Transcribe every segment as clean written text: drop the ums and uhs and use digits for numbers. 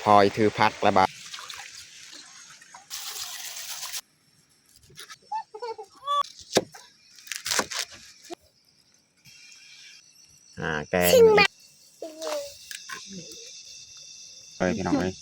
พลอยถือพักระบาดแกงเลยพี่น้องเลย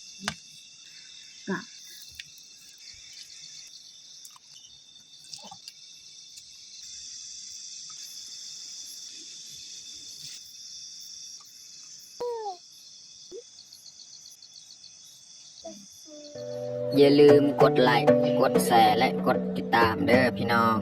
อย่าลืมกดไลค์กดแชร์และกดติดตามเด้อพี่น้อง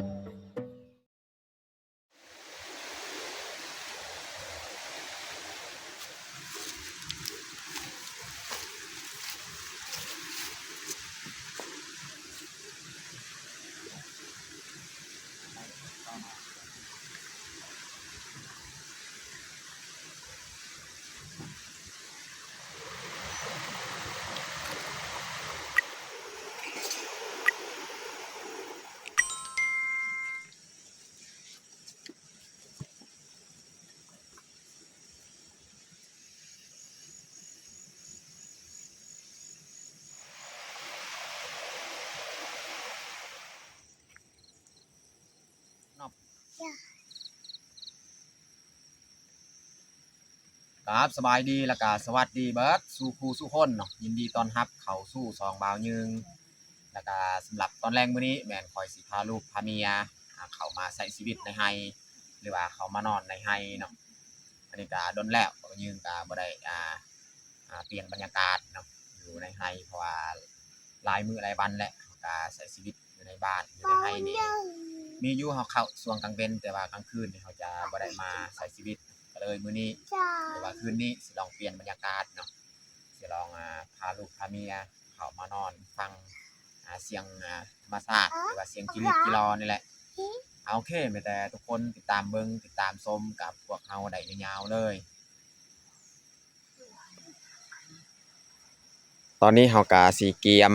ครับสบายดีแล้วก็สวัสดีเบิร์ดสู่ครูสู่คนเนาะยินดีต้อนรับเข้าสู่ซองบาวยึงแล้วก็สำหรับตอนแรกมื้อนี้แม่นคอยสิพาลูกพาเมียเข้ามาใช้ชีวิตในไฮหรือว่าเขามานอนในไฮเนาะอันนี้ก็ดนแล้วยึงก็บ่ได้เปลี่ยนบรรยากาศเนาะอยู่ในไฮเพราะว่าหลายมื้อหลายวันแล้วก็ใช้ชีวิตอยู่ในบ้านอยู่ในไฮนี่มีอยู่เขาเข้าช่วงกลางเว้นแต่ว่ากลางคืนนี่เขาจะบ่ได้มาใช้ชีวิตเลยมื้อนี้หรือว่าคืนนี้สิลองเปลี่ยนบรรยากาศเนาะสิลองพาลูกพาเมียเข้ามานอนฟังเสียงธรรมชาติหรือว่าเสียงจิริจิรอนี่แหละโอเคไม่แต่ทุกคนติดตามเบิ่งติดตามชมกับพวกเฮาได้ยาวๆเลยตอนนี้เฮาก็สิเกียม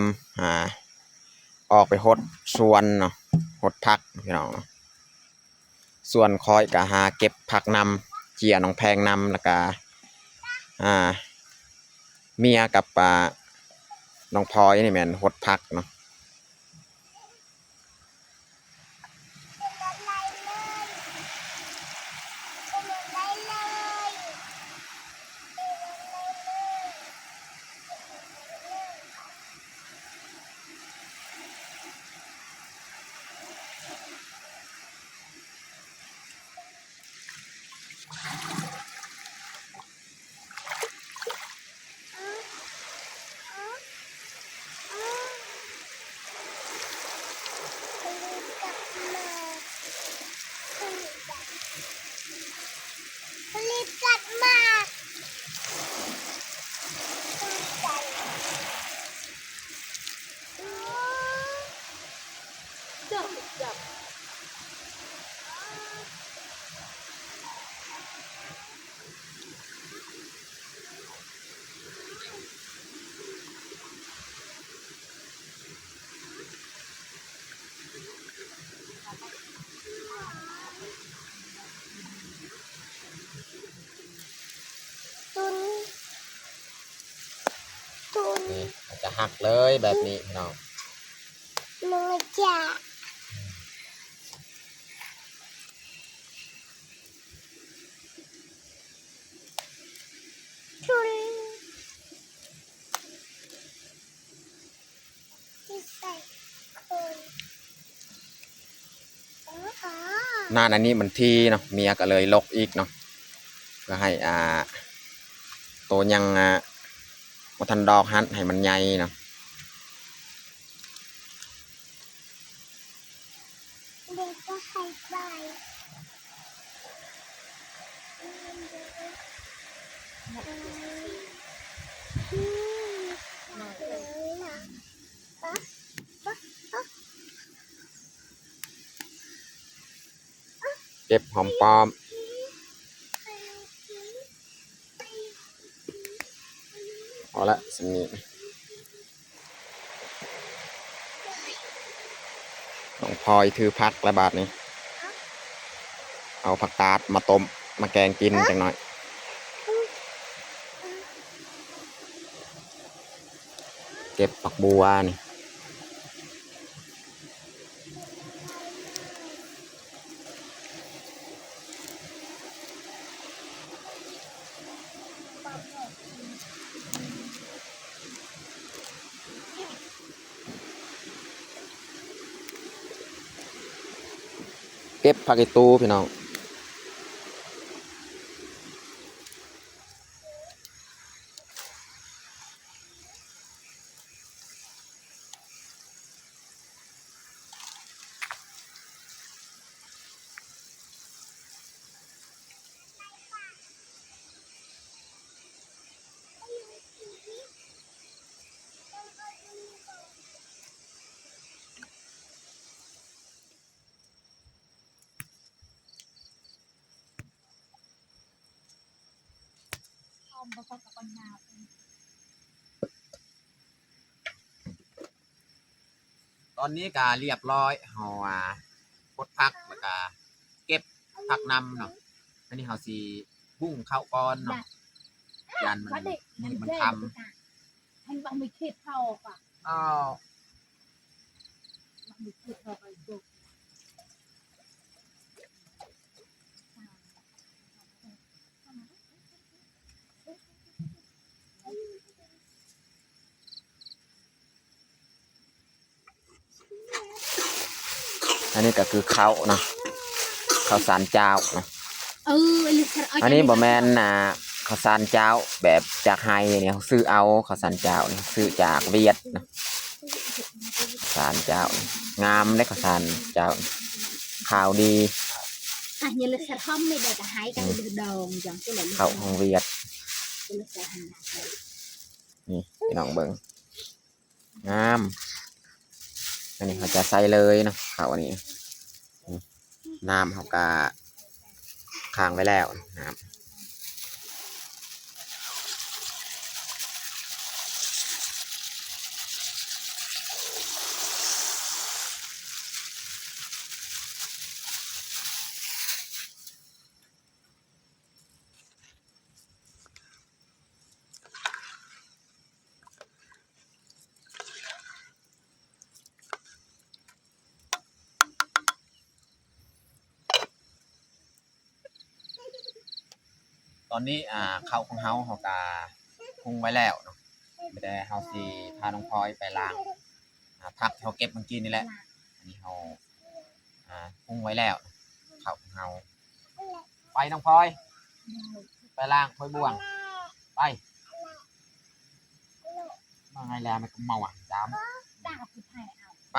ออกไปหดสวนเนาะหดผักพี่น้องเนาะส่วนคอยก็หาเก็บผักนำเจียน้องแพงนำแล้วก็เมียกับน้องพลอยนี่แม่นหดผักเนาะนี่จะหักเลยแบบนี้พี่น้องมือจ่าหน้าอันนี้มันที่เนาะเมียก็เลยลกอีกเนาะก็ให้ตัวยังมาทันดอกฮันให้มันใหญ่เนาะเด็กก็ให้ไปเก็บหอมปอมเอาละสนิทน้องพลอยถือพักระบาดนี้เอาผักกาดมาต้มมาแกงกินจังหน่อย ก็บผักบัวนี่เก็บผักอีตูพี่น้องตอนนี้ก็เรียบร้อยเฮากดพักแล้วก็เก็บผักนำเนาะอันนี้เฮาสิบุ้งเข้าก่อนเนาะยันมันทำ anh bạn mình thịt thầu cả อ้าว bạn mình thịt thầu phải được อันนี้ก็คือข้าวเนาะข้าวสารเจ้าเนาะ ลึกขนาด อันนี้บ่แม่นข้าวสารเจ้าแบบจากไฮเนี่ยเขาซื้อเอาข้าวสารเจ้านี่ซื้อจากเวียดนะข้าวสารเจ้างามเลยข้าวสารเจ้าข้าวดี อ่ะอย่าลึกขนาดห้องไม่ได้จะหายกันเดือดดองอย่างที่เรา ข้าวของเวียด ลึกขนาด นี่พี่น้องเบิ่งงามอันนี้เขาจะใส่เลยเนาะข้าวอันนี้นี่น้ำเขาก็ค้างไว้แล้วน้ำตอนนี้ข้าวของเฮาเขาก็ปรุงไว้แล้วเนาะไม่ได้เฮาสิพาน้องพลอยไปล้างผักที่เขาเก็บเมื่อกี้นี่แหละอันนี้เฮาปรุงไว้แล้วข้าวของเฮาไปน้องพลอยไปล้างพลอยบ่วงไปมาไงแล้วมันก็เมาอ่ะจ้าม ด่าผู้ชายเอา ไป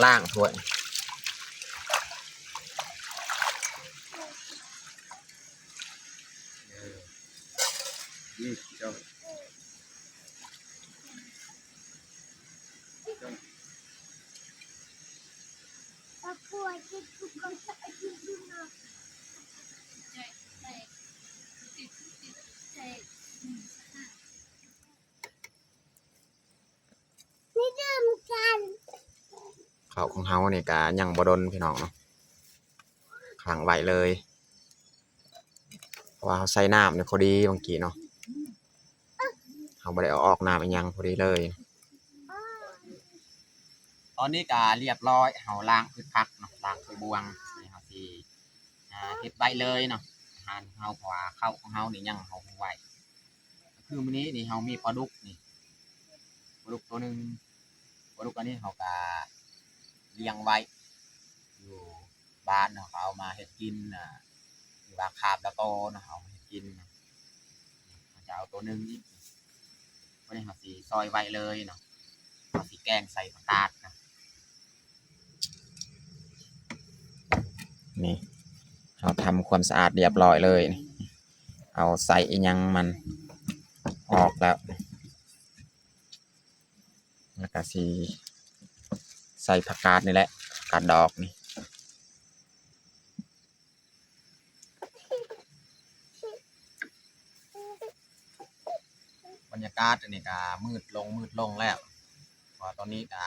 ล่างถ้วยข้าวของเฮาเนี่ยก็ยังบ่ดนพี่น้องเนาะขังไว้เลยเพราะว่าเฮาใส่น้ำเนี่ยพอดีบางกี้เนาะเฮาบ่ได้เอาออกน้ำอีหยังพอดีเลยตอนนี้ก็เรียบร้อยเฮาล้างพืชผักเนาะล้างถ้วยบวงนี่เฮาสิเฮ็ดไว้เลยเนาะอาหารของเฮาเพราะว่าข้าวของเฮานี่ยังเฮาคงไว้คือมื้อนี้นี่เฮามีปลาดุกนี่ปลาดุกตัวนึงปลาดุกอันนี้เฮาก็เลี้ยงไว้อยู่บ้านเนาะเอามาเฮ็ดกินอยู่ว่าคาบแล้วโตเนาะเอามาเฮ็ดกินจะเอาตัวนึงอีกวันนี้เฮาสิซอยไว้เลยเนาะเฮาสิแกงใส่ผักกาดนะนี่เราทำความสะอาดเรียบร้อยเลยเอาใส่อีหยังมันออกแล้วแล้วก็สิใส่ผักกาดนี่แหละผักกาดดอกนี่ บรรยากาศอันนี้ก็มืดลงแล้วเพราะตอนนี้ก็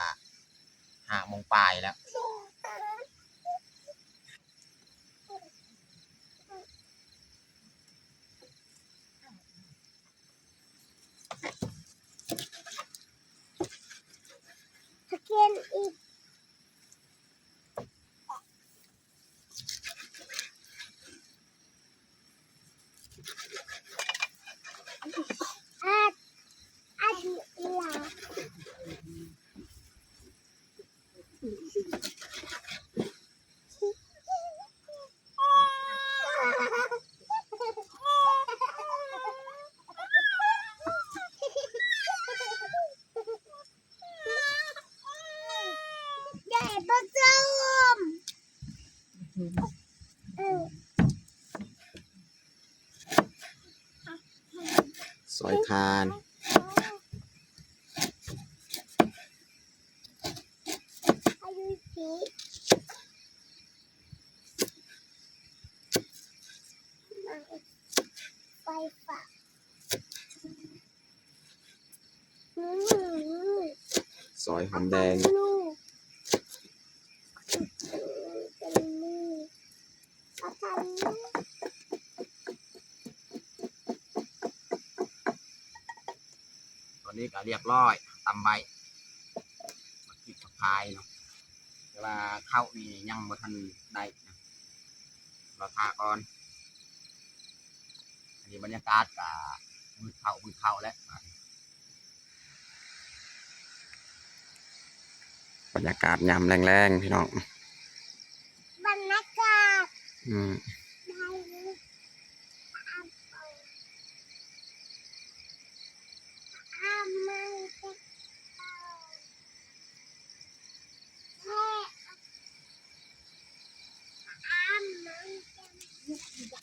5 โมงปลายแล้วกินอีกอาทิลาใหญ่ปะจ้ม ซอยคานอายุสีไฟฟ้าซอยหอมแดง ลูกเป็นลูกเอาทำลูก ตอนนี้ก็เรียบร้อยตำใบมาติดกับพายเนาะแต่ว่าข้าวนี่ยังบ่ทันได้นะรอทาก่อนอันนี้บรรยากาศก็มืดเข้าแล้วบรรยากาศยามแรงๆพี่น้อง บรรยากาศ อืม ได้เลยอามันจะแค่อามันจะ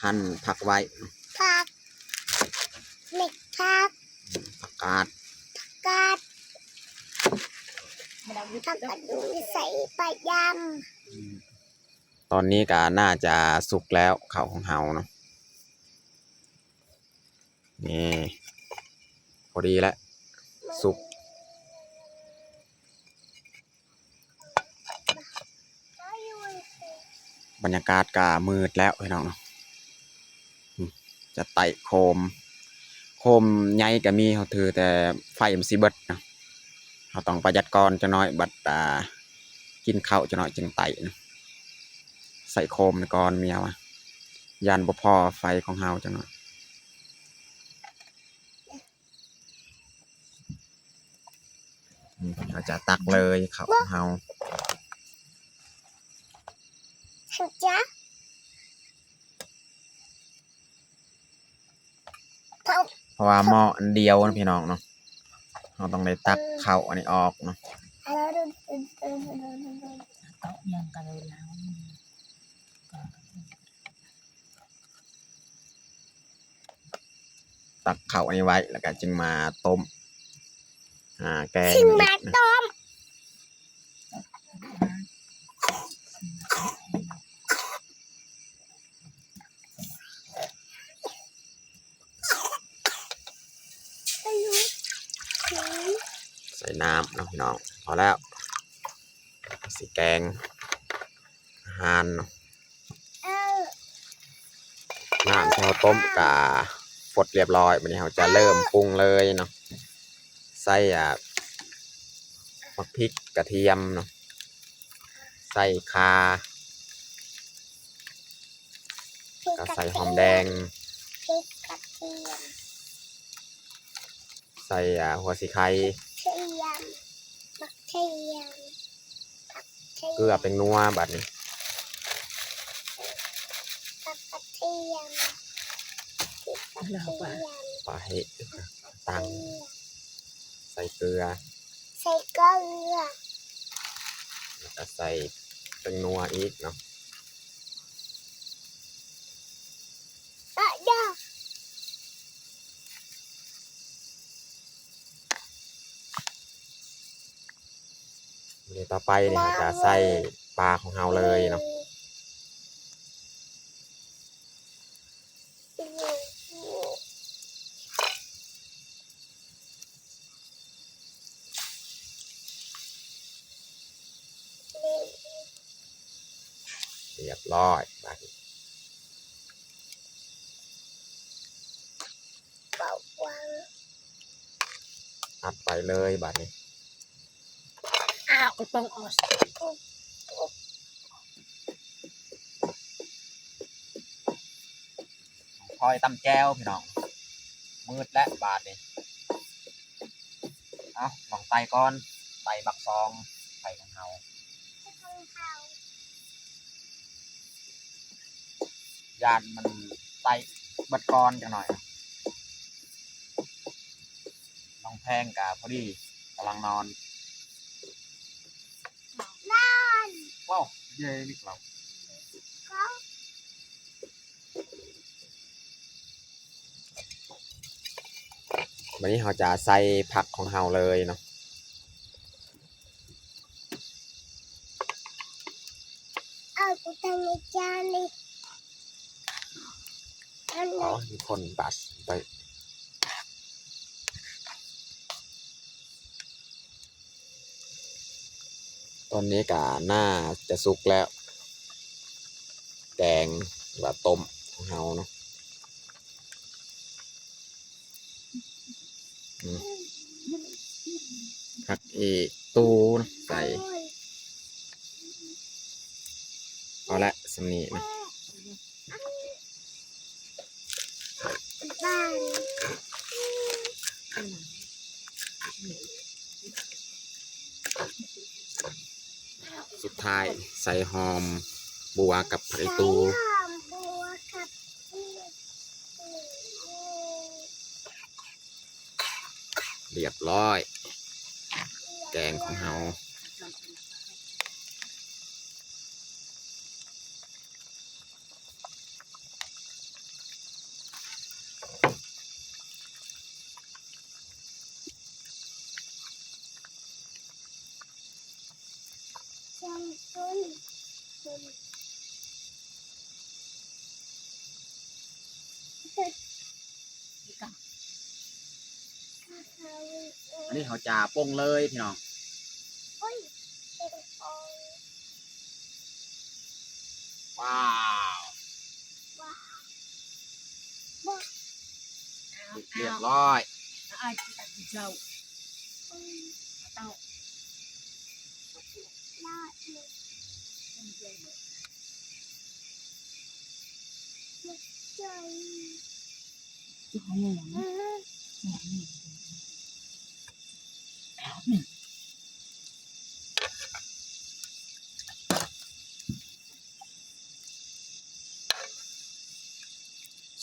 หั่นผักไว้ ผักเม็ดผัก ผักกาด กาดผักกระดูกใส่ปลายำ ตอนนี้ก็น่าจะสุกแล้วข้าวของเฮาเนาะนี่พอดีแล้วสุกบรรยากาศก็มืดแล้วพี่น้องเนาะจะไต่โคมใหญ่ก็มีเขาถือแต่ไฟมันสิเบิดเนาะเราต้องประหยัดก่อนจะน้อยบัดกินข้าวจะน้อยจึงไต่นะใส่โคมก่อนเมียวะยันบ่พอไฟของเฮาจะน้อยเราจะตักเลยข้าวของเฮา ฉันจ๊ะผัก เพราะว่าหม้ออันเดียวนะพี่น้องเนาะเราต้องได้ตักข้าวอันนี้ออกเนาะ yang kalau lawan ตักข้าวอันนี้ไว้แล้วก็จึงมาต้มแกง ชิง อี มาก นะ ต้ม ใส่น้ำเนาะพี่น้องพอแล้วสีแกงอาหารเนาะ เออ น้ำที่เราต้มกะฟดเรียบร้อยวันนี้เราจะเริ่มปรุงเลยเนาะใส่ผักพริกกระเทียมเนาะใส่ข่าก็ใส่หอมแดง พริกกระเทียม ใส่หัวสีไข่ เทียมผักเทียมผักเทียม เกลือเป็นนัวบัดนี้ ผักกระเทียมพริกกระเทียม ปลาเห็ดตังใส่เกลือ ใส่เกลือ แล้วก็ใส่เป็นนัวอีกเนาะ เด้อ เดี๋ยวต่อไปเนี่ยเราจะใส่ปลาของเราเลยเนาะ เรียบร้อยบาดนี้ เป่าวัง อัดไปเลยบาดนี้ อ้าวก็ต้องเอา พลอยตำแก้วพี่น้องมืดและบาดนี้เอาลองไตก่อนไตบักซองไตของเฮา ให้ทำเขา ยานมันไตเบัดก่อนจังหน่อยน้องแพงกะพอดีกำลังนอน นอน ว้าวเย้นี่เรา เขา วันนี้เราจะใส่ผักของเฮาเลยเนาะ เอากูทำในจานเลยอัน อ๋อ นั้น มีคนบัสไปตอนนี้กะน่าจะสุกแล้ว แกงแบบต้มของเฮาเนาะผักอีตูนะใส่เอาละสำนีนะ บ้าน สุดท้ายใส่หอมบัวกับผักอีตู หอมบัวกับนี่ เรียบร้อย แกงของเฮาใส่ต้นต้น อันนี้เขาจะปรุงเลยพี่น้อง โอ้ยเป็นฟอง ว้าว ว้าวว้าว เรียบร้อย อ้าวตัดเจ้า อืม เต้า ลาดเลยใจ จะให้ยังไง อืม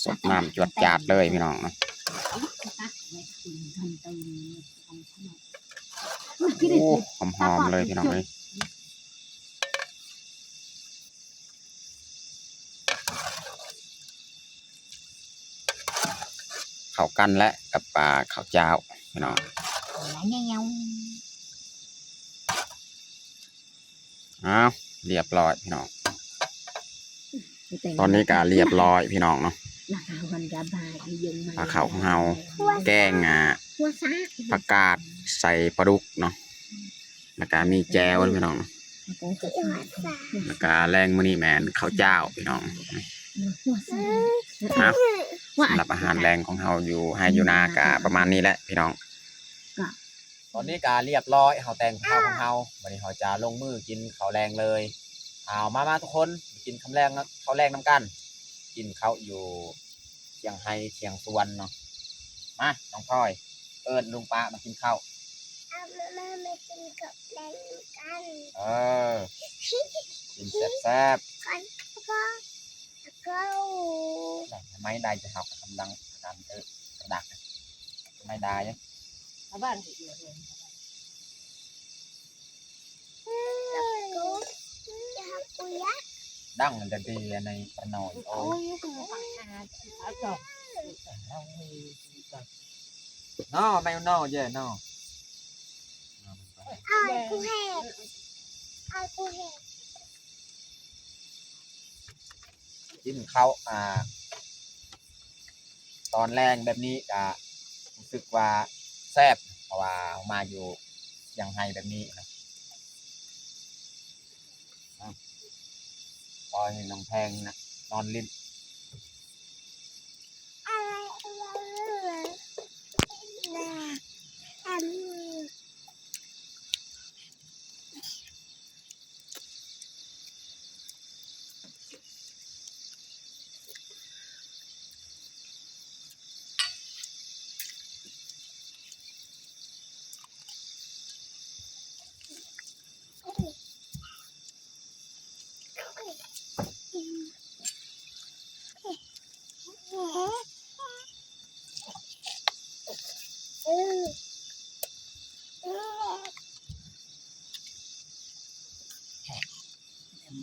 สดน้ำจวดจาดเลยพี่น้องเนาะโอ้หอมๆเลยพี่น้องเลยเข้ากันและกับปลาข้าวเจ้าพี่น้อง อ้าวเรียบร้อยพี่น้องตอนนี้ก็เรียบร้อยพี่น้องเนาะปลาเขาของเฮาแกงผักกาดใส่ปลาดุกเนาะแล้วก็มีแจวพี่น้องเนาะ ที่หัวสา แล้วก็แรงมื้อนี้แมนข้าวเจ้าพี่น้องนะสำหรับอาหารแรงของเฮาอยู่ให้อยู่นากะประมาณนี้แหละพี่น้องตอนนี้กะเรียบร้อยเฮาแต่งข้าวของเฮาวันนี้เฮาจะลงมือกินข้าวแรงเลยเอามาทุกคนกินคำแรงนะข้าวแรงน้ำกันกินข้าวอยู่เชียงไฮ้เชียงสุวรรณเนาะมาน้องพลอยเอิ้นลุงป้ามากินข้าว เอามามากินกับแรงกัน กินแซ่บ ก่อนก็ก็ ๆได้ไม่ได้จะหักกำลังการกระดักไม่ได้ยัง บ้านเดียวเลย กูจะทำกูยัก ดั้งมันจะดีในปนอยโอ้ โอ้ยก็ปักขาขาจบเรามี no ไม่ no เย่ no เอากูแหกเอากูแหก กินข้าว ตอนแรงแบบนี้ก็รู้สึกว่าแซ่บเพราะว่ามาอยู่ยังไฮแบบนี้นะปล่อยให้น้องแพงนะนอนลิ้น อะไรนะอัน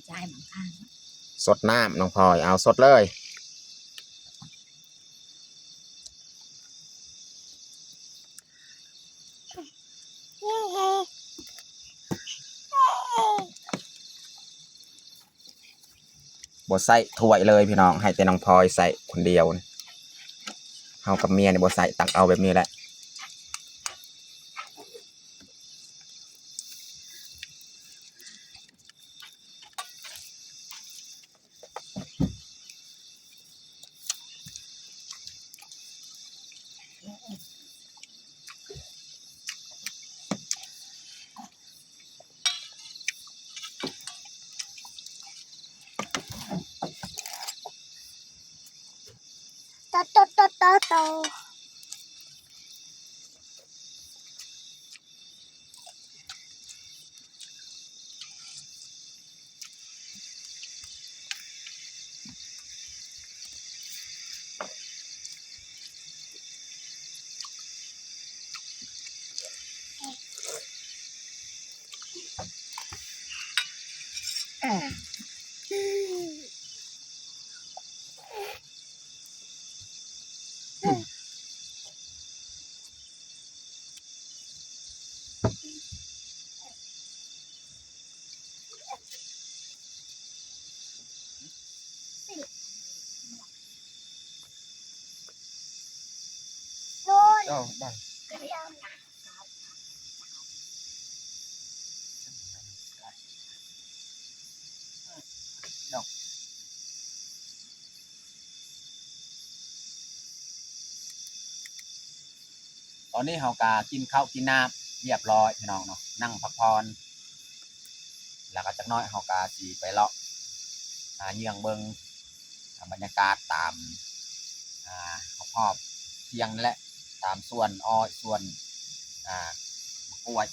ใจมันข้าง สดน้ำน้องพลอยเอาสดเลย บ่ใส่ถ้วยเลยพี่น้องให้แต่น้องพลอยใส่คนเดียวนะเฮากับเมียเนี่ยบ่ใส่ตักเอาแบบนี้แหละโตโน่น เจ้าได้ ตอนนี้เฮากากินข้าวกินน้ำเรียบร้อยพี่น้องเนาะนั่งพักผ่อนแล้วก็จักหน้อยเฮากาสิไปเลาะเยืองเบิงบรรยากาศตามรอบๆเที่ยงนั่นแหละตามส่วนอ้อยส่วนกล้วย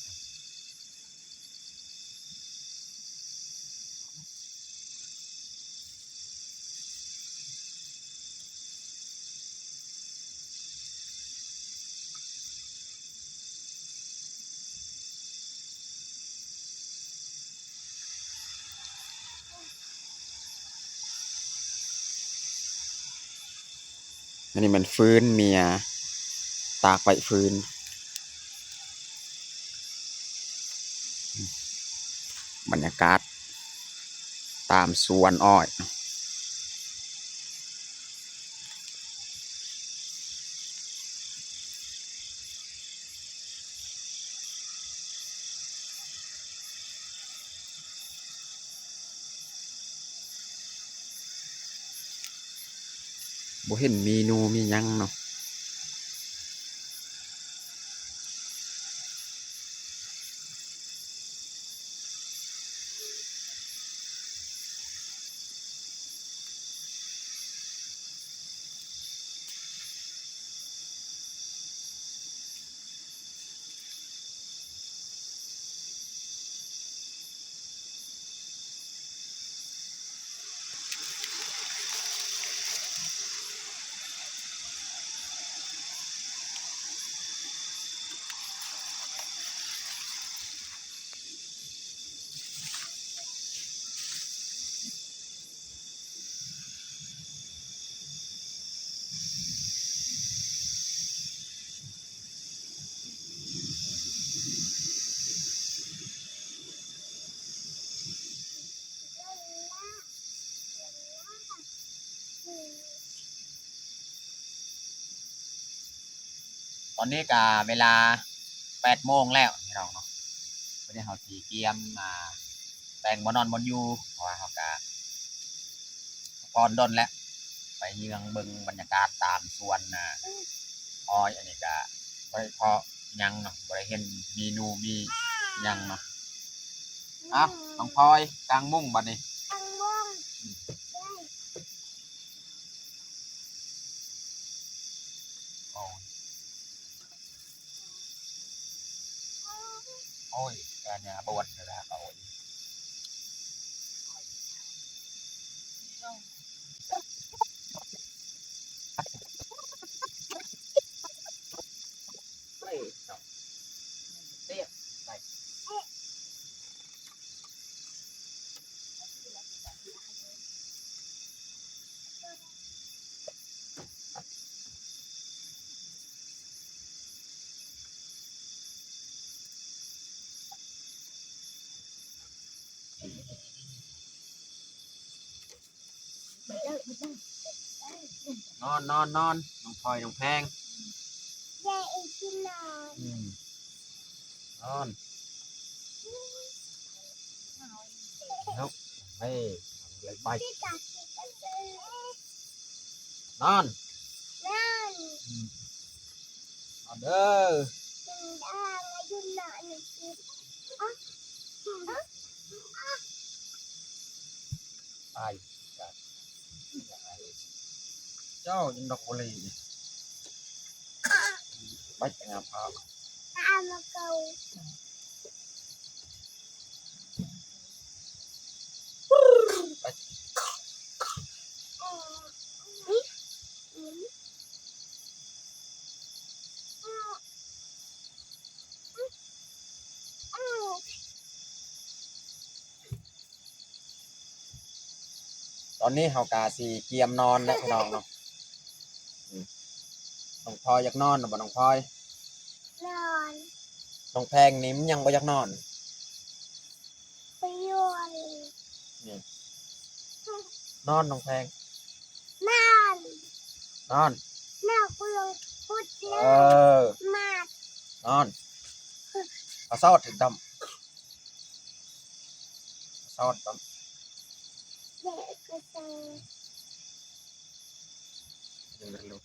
อันนี้มันฟื้นเมียตากไปฟื้นบรรยากาศตามสวนอ้อยบ่เห็นเมนูมีหยังเนาะ อนนี้ก็เวลา8 โมงแล้วพี่น้องเนาะวันนี้เฮาสิเตรียมแต่งบ่นอนบ่อยู่เพราะว่าเฮาก็พรดนแล้วไปเยืองเบิ่งบรรยากาศตามสวนอ้อยอันนี้ก็บ่ได้เพาะหยังเนาะบ่ได้เห็นเมนูมีหยังเนาะอ่ะน้องพลอยกางมุ้งบัดนี้ อังวงได้ โอ้ยโอ้ยแกเนี่ยบวชเลยนะโอ้ยเฮ้ยเนาะเตี้ยไปนอนนอนนอนน้องพลอยน้องแพง ได้อีกที่นอน นอนลุกเฮ้ยเลยไป ที่ตัดที่ตัดเลย นอน นั่น นอนเด้อ ถึงได้มายุ่งหน่อยหนึ่งทีอ่ะอ่ะ ไปจัดเจ้ายังดอกบุหรี่ไปแต่งงานพา ตามมาเกาอืม ตอนนี้เฮากาสีเกียมนอนแล้วพี่น้องเนาะน้องพลอยอยากนอนหรือบ่น้องพลอย นอน น้องแพงนิ่มยังบ่อยากนอน ไปโยน นอนน้องแพง นอน นอน นอนกูลงพูดเล เอย อ มาน อนเอาซอดถึงดำซอดดำ เด็กก็เจอ ยังไม่รู้